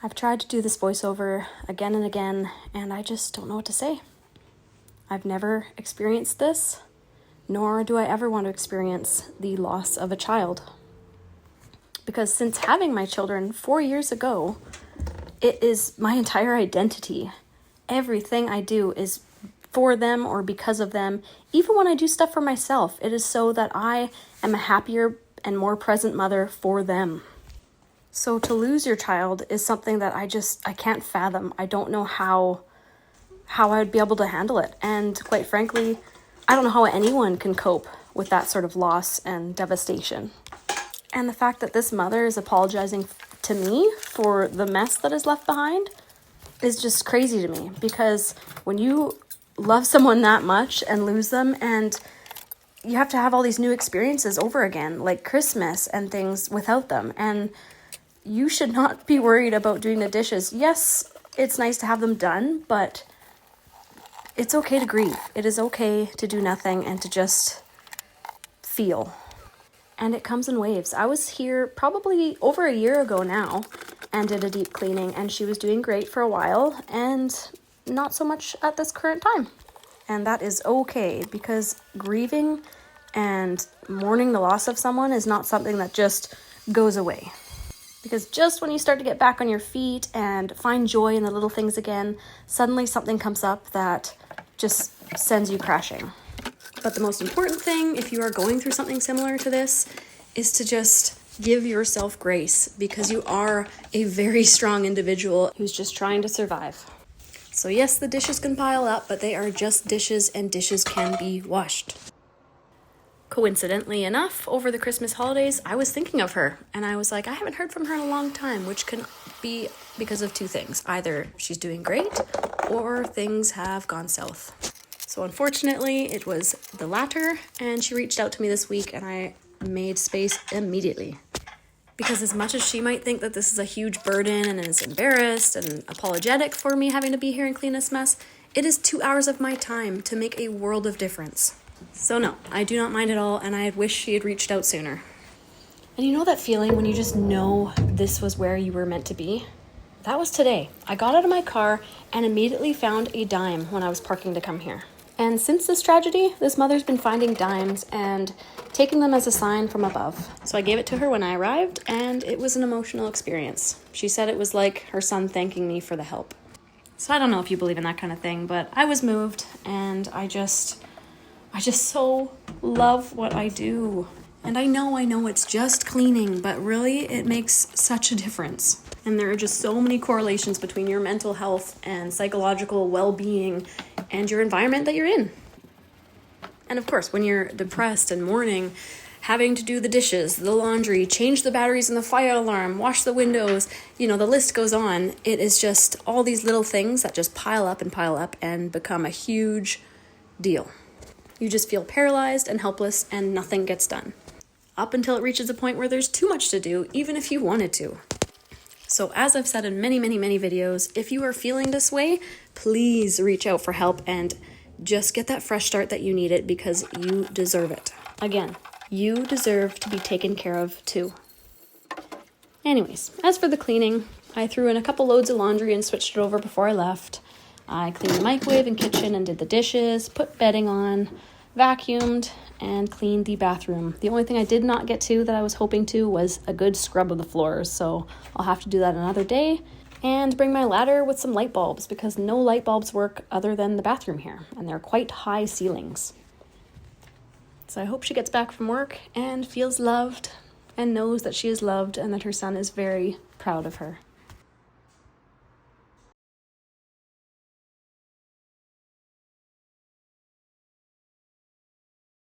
I've tried to do this voiceover again and again, and I just don't know what to say. I've never experienced this, nor do I ever want to experience the loss of a child. Because since having my children 4 years ago, it is my entire identity. Everything I do is for them or because of them. Even when I do stuff for myself, it is so that I am a happier and more present mother for them. So to lose your child is something that I can't fathom. I don't know how I would be able to handle it. And quite frankly, I don't know how anyone can cope with that sort of loss and devastation. And the fact that this mother is apologizing to me for the mess that is left behind is just crazy to me, because when you love someone that much and lose them, and you have to have all these new experiences over again, like Christmas and things without them, and you should not be worried about doing the dishes. Yes, it's nice to have them done, but it's okay to grieve. It is okay to do nothing and to just feel. And it comes in waves. I was here probably over a year ago now and did a deep cleaning, and she was doing great for a while and not so much at this current time. And that is okay, because grieving and mourning the loss of someone is not something that just goes away. Because just when you start to get back on your feet and find joy in the little things again, suddenly something comes up that just sends you crashing. But the most important thing, if you are going through something similar to this, is to just give yourself grace, because you are a very strong individual who's just trying to survive. So yes, the dishes can pile up, but they are just dishes, and dishes can be washed. Coincidentally enough, over the Christmas holidays, I was thinking of her, and I was like, I haven't heard from her in a long time, which can be because of two things. Either she's doing great, or things have gone south. So unfortunately, it was the latter, and she reached out to me this week, and I made space immediately. Because as much as she might think that this is a huge burden and is embarrassed and apologetic for me having to be here and clean this mess, it is 2 hours of my time to make a world of difference. So no, I do not mind at all, and I wish she had reached out sooner. And you know that feeling when you just know this was where you were meant to be? That was today. I got out of my car and immediately found a dime when I was parking to come here. And since this tragedy, this mother's been finding dimes and taking them as a sign from above. So I gave it to her when I arrived, and it was an emotional experience. She said it was like her son thanking me for the help. So I don't know if you believe in that kind of thing, but I was moved, and I just so love what I do. And I know it's just cleaning, but really it makes such a difference. And there are just so many correlations between your mental health and psychological well-being and your environment that you're in. And of course, when you're depressed and mourning, having to do the dishes, the laundry, change the batteries in the fire alarm, wash the windows, the list goes on. It is just all these little things that just pile up and become a huge deal. You just feel paralyzed and helpless, and nothing gets done. Up until it reaches a point where there's too much to do, even if you wanted to. So as I've said in many videos, if you are feeling this way, please reach out for help and just get that fresh start that you needed, because you deserve it. Again, you deserve to be taken care of too. Anyways, as for the cleaning, I threw in a couple loads of laundry and switched it over before I left. I cleaned the microwave and kitchen and did the dishes, put bedding on, vacuumed, and cleaned the bathroom. The only thing I did not get to that I was hoping to was a good scrub of the floors, so I'll have to do that another day. And bring my ladder with some light bulbs, because no light bulbs work other than the bathroom here, and they're quite high ceilings. So I hope she gets back from work and feels loved and knows that she is loved and that her son is very proud of her.